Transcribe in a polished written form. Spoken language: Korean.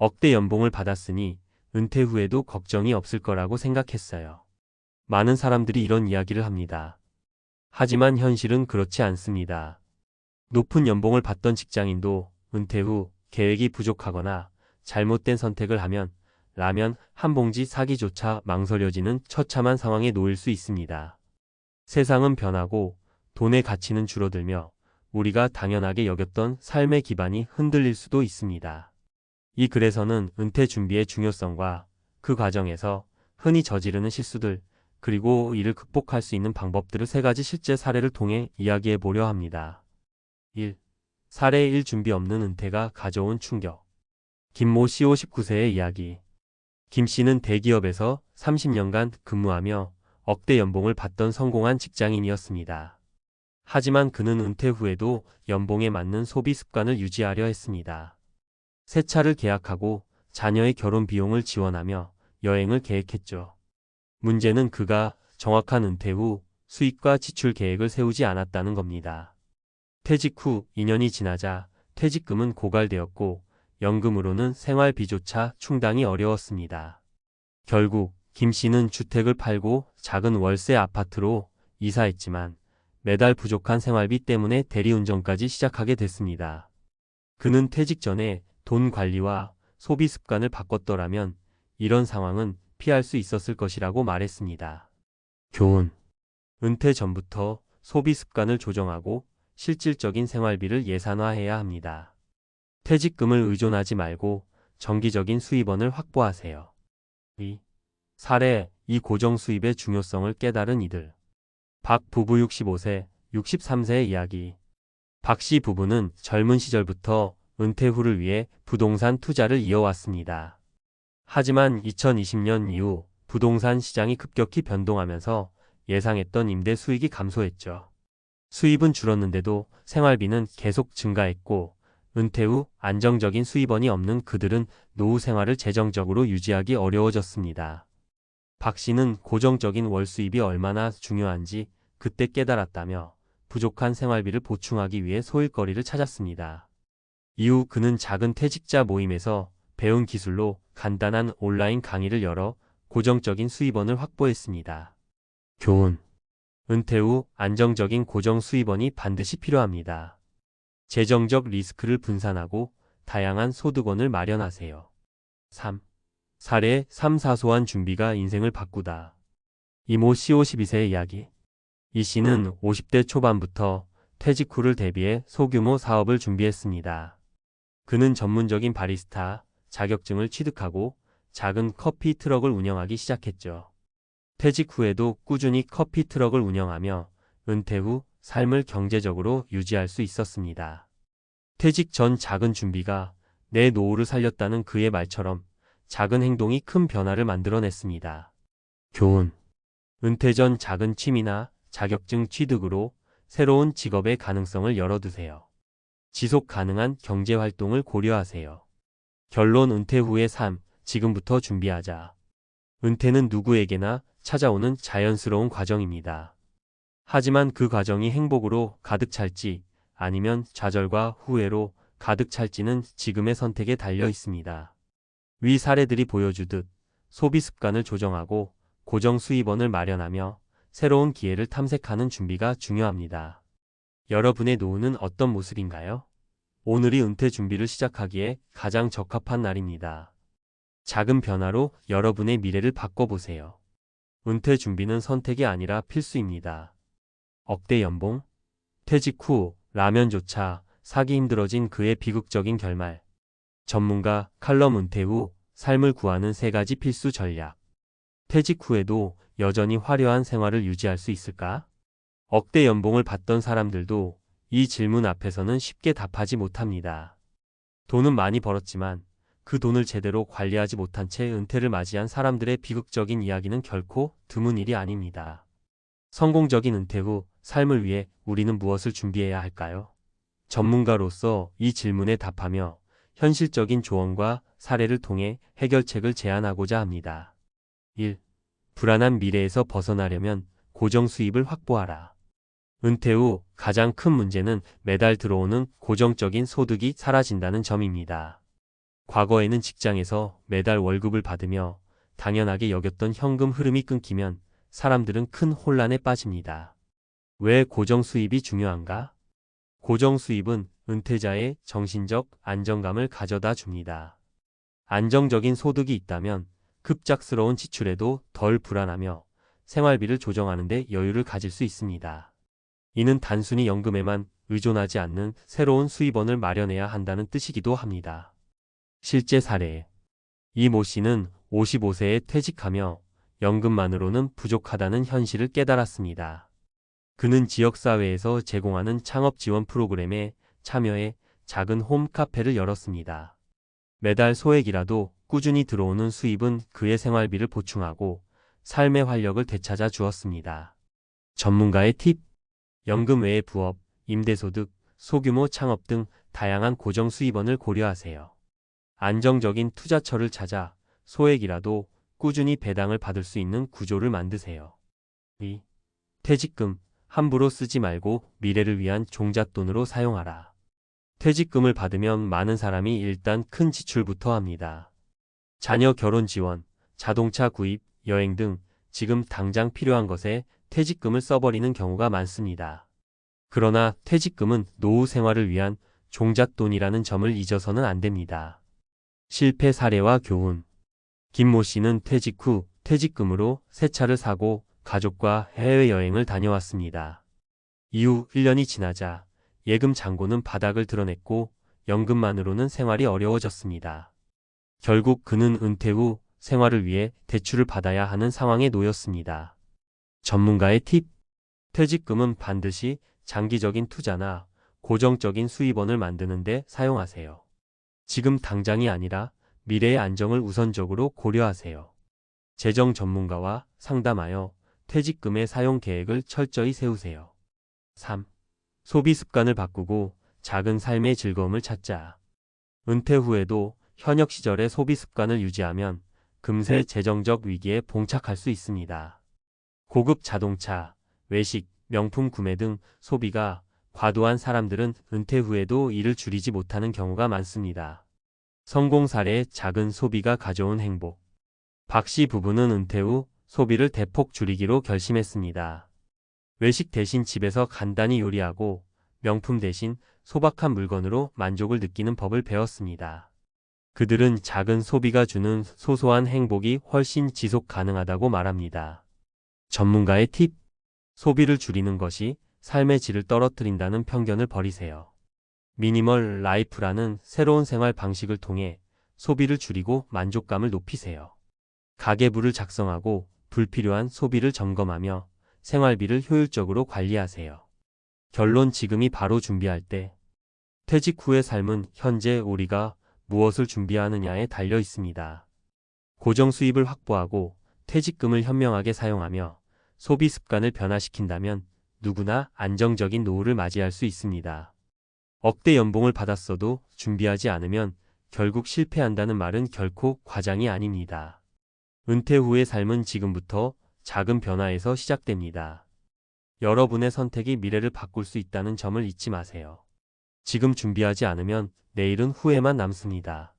억대 연봉을 받았으니 은퇴 후에도 걱정이 없을 거라고 생각했어요. 많은 사람들이 이런 이야기를 합니다. 하지만 현실은 그렇지 않습니다. 높은 연봉을 받던 직장인도 은퇴 후 계획이 부족하거나 잘못된 선택을 하면 라면 한 봉지 사기조차 망설여지는 처참한 상황에 놓일 수 있습니다. 세상은 변하고 돈의 가치는 줄어들며 우리가 당연하게 여겼던 삶의 기반이 흔들릴 수도 있습니다. 이 글에서는 은퇴 준비의 중요성과 그 과정에서 흔히 저지르는 실수들, 그리고 이를 극복할 수 있는 방법들을 3가지 실제 사례를 통해 이야기해 보려 합니다. 1. 사례 1. 준비 없는 은퇴가 가져온 충격. 김모 씨 59세의 이야기. 김 씨는 대기업에서 30년간 근무하며 억대 연봉을 받던 성공한 직장인이었습니다. 하지만 그는 은퇴 후에도 연봉에 맞는 소비 습관을 유지하려 했습니다. 새 차를 계약하고 자녀의 결혼 비용을 지원하며 여행을 계획했죠. 문제는 그가 정확한 은퇴 후 수입과 지출 계획을 세우지 않았다는 겁니다. 퇴직 후 2년이 지나자 퇴직금은 고갈되었고 연금으로는 생활비조차 충당이 어려웠습니다. 결국 김 씨는 주택을 팔고 작은 월세 아파트로 이사했지만 매달 부족한 생활비 때문에 대리운전까지 시작하게 됐습니다. 그는 퇴직 전에 돈 관리와 소비 습관을 바꿨더라면 이런 상황은 피할 수 있었을 것이라고 말했습니다. 교훈. 은퇴 전부터 소비 습관을 조정하고 실질적인 생활비를 예산화해야 합니다. 퇴직금을 의존하지 말고 정기적인 수입원을 확보하세요. 2. 사례 2. 고정 수입의 중요성을 깨달은 이들. 박 부부 65세, 63세의 이야기. 박 씨 부부는 젊은 시절부터 은퇴 후를 위해 부동산 투자를 이어왔습니다. 하지만 2020년 이후 부동산 시장이 급격히 변동하면서 예상했던 임대 수익이 감소했죠. 수입은 줄었는데도 생활비는 계속 증가했고 은퇴 후 안정적인 수입원이 없는 그들은 노후 생활을 재정적으로 유지하기 어려워졌습니다. 박 씨는 고정적인 월 수입이 얼마나 중요한지 그때 깨달았다며 부족한 생활비를 보충하기 위해 소일거리를 찾았습니다. 이후 그는 작은 퇴직자 모임에서 배운 기술로 간단한 온라인 강의를 열어 고정적인 수입원을 확보했습니다. 교훈. 은퇴 후 안정적인 고정 수입원이 반드시 필요합니다. 재정적 리스크를 분산하고 다양한 소득원을 마련하세요. 3. 사례 3. 사소한 준비가 인생을 바꾸다. 이모 씨 52세의 이야기. 이 씨는 50대 초반부터 퇴직 후를 대비해 소규모 사업을 준비했습니다. 그는 전문적인 바리스타 자격증을 취득하고 작은 커피 트럭을 운영하기 시작했죠. 퇴직 후에도 꾸준히 커피 트럭을 운영하며 은퇴 후 삶을 경제적으로 유지할 수 있었습니다. 퇴직 전 작은 준비가 내 노후를 살렸다는 그의 말처럼 작은 행동이 큰 변화를 만들어냈습니다. 교훈. 은퇴 전 작은 취미나 자격증 취득으로 새로운 직업의 가능성을 열어두세요. 지속 가능한 경제 활동을 고려하세요. 결론. 은퇴 후의 삶, 지금부터 준비하자. 은퇴는 누구에게나 찾아오는 자연스러운 과정입니다. 하지만 그 과정이 행복으로 가득 찰지 아니면 좌절과 후회로 가득 찰지는 지금의 선택에 달려 있습니다. 위 사례들이 보여주듯 소비 습관을 조정하고 고정 수입원을 마련하며 새로운 기회를 탐색하는 준비가 중요합니다. 여러분의 노후는 어떤 모습인가요? 오늘이 은퇴 준비를 시작하기에 가장 적합한 날입니다. 작은 변화로 여러분의 미래를 바꿔보세요. 은퇴 준비는 선택이 아니라 필수입니다. 억대 연봉? 퇴직 후 라면조차 사기 힘들어진 그의 비극적인 결말. 전문가 칼럼. 은퇴 후 삶을 구하는 3가지 필수 전략. 퇴직 후에도 여전히 화려한 생활을 유지할 수 있을까? 억대 연봉을 받던 사람들도 이 질문 앞에서는 쉽게 답하지 못합니다. 돈은 많이 벌었지만 그 돈을 제대로 관리하지 못한 채 은퇴를 맞이한 사람들의 비극적인 이야기는 결코 드문 일이 아닙니다. 성공적인 은퇴 후 삶을 위해 우리는 무엇을 준비해야 할까요? 전문가로서 이 질문에 답하며 현실적인 조언과 사례를 통해 해결책을 제안하고자 합니다. 1. 불안한 미래에서 벗어나려면 고정 수입을 확보하라. 은퇴 후 가장 큰 문제는 매달 들어오는 고정적인 소득이 사라진다는 점입니다. 과거에는 직장에서 매달 월급을 받으며 당연하게 여겼던 현금 흐름이 끊기면 사람들은 큰 혼란에 빠집니다. 왜 고정 수입이 중요한가? 고정 수입은 은퇴자의 정신적 안정감을 가져다 줍니다. 안정적인 소득이 있다면 급작스러운 지출에도 덜 불안하며 생활비를 조정하는 데 여유를 가질 수 있습니다. 이는 단순히 연금에만 의존하지 않는 새로운 수입원을 마련해야 한다는 뜻이기도 합니다. 실제 사례. 이 모 씨는 55세에 퇴직하며 연금만으로는 부족하다는 현실을 깨달았습니다. 그는 지역사회에서 제공하는 창업 지원 프로그램에 참여해 작은 홈카페를 열었습니다. 매달 소액이라도 꾸준히 들어오는 수입은 그의 생활비를 보충하고 삶의 활력을 되찾아 주었습니다. 전문가의 팁. 연금 외의 부업, 임대소득, 소규모 창업 등 다양한 고정 수입원을 고려하세요. 안정적인 투자처를 찾아 소액이라도 꾸준히 배당을 받을 수 있는 구조를 만드세요. 2. 퇴직금. 함부로 쓰지 말고 미래를 위한 종잣돈으로 사용하라. 퇴직금을 받으면 많은 사람이 일단 큰 지출부터 합니다. 자녀 결혼 지원, 자동차 구입, 여행 등 지금 당장 필요한 것에 퇴직금을 써버리는 경우가 많습니다. 그러나 퇴직금은 노후 생활을 위한 종잣돈이라는 점을 잊어서는 안 됩니다. 실패 사례와 교훈. 김모 씨는 퇴직 후 퇴직금으로 새 차를 사고 가족과 해외여행을 다녀왔습니다. 이후 1년이 지나자 예금 잔고는 바닥을 드러냈고 연금만으로는 생활이 어려워졌습니다. 결국 그는 은퇴 후 생활을 위해 대출을 받아야 하는 상황에 놓였습니다. 전문가의 팁. 퇴직금은 반드시 장기적인 투자나 고정적인 수입원을 만드는 데 사용하세요. 지금 당장이 아니라 미래의 안정을 우선적으로 고려하세요. 재정 전문가와 상담하여 퇴직금의 사용 계획을 철저히 세우세요. 3. 소비 습관을 바꾸고 작은 삶의 즐거움을 찾자. 은퇴 후에도 현역 시절의 소비 습관을 유지하면 금세 재정적 위기에 봉착할 수 있습니다. 고급 자동차, 외식, 명품 구매 등 소비가 과도한 사람들은 은퇴 후에도 이를 줄이지 못하는 경우가 많습니다. 성공 사례의 작은 소비가 가져온 행복. 박 씨 부부는 은퇴 후 소비를 대폭 줄이기로 결심했습니다. 외식 대신 집에서 간단히 요리하고 명품 대신 소박한 물건으로 만족을 느끼는 법을 배웠습니다. 그들은 작은 소비가 주는 소소한 행복이 훨씬 지속 가능하다고 말합니다. 전문가의 팁. 소비를 줄이는 것이 삶의 질을 떨어뜨린다는 편견을 버리세요. 미니멀 라이프라는 새로운 생활 방식을 통해 소비를 줄이고 만족감을 높이세요. 가계부를 작성하고 불필요한 소비를 점검하며 생활비를 효율적으로 관리하세요. 결론. 지금이 바로 준비할 때. 퇴직 후의 삶은 현재 우리가 무엇을 준비하느냐에 달려 있습니다. 고정 수입을 확보하고 퇴직금을 현명하게 사용하며 소비 습관을 변화시킨다면 누구나 안정적인 노후를 맞이할 수 있습니다. 억대 연봉을 받았어도 준비하지 않으면 결국 실패한다는 말은 결코 과장이 아닙니다. 은퇴 후의 삶은 지금부터 작은 변화에서 시작됩니다. 여러분의 선택이 미래를 바꿀 수 있다는 점을 잊지 마세요. 지금 준비하지 않으면 내일은 후회만 남습니다.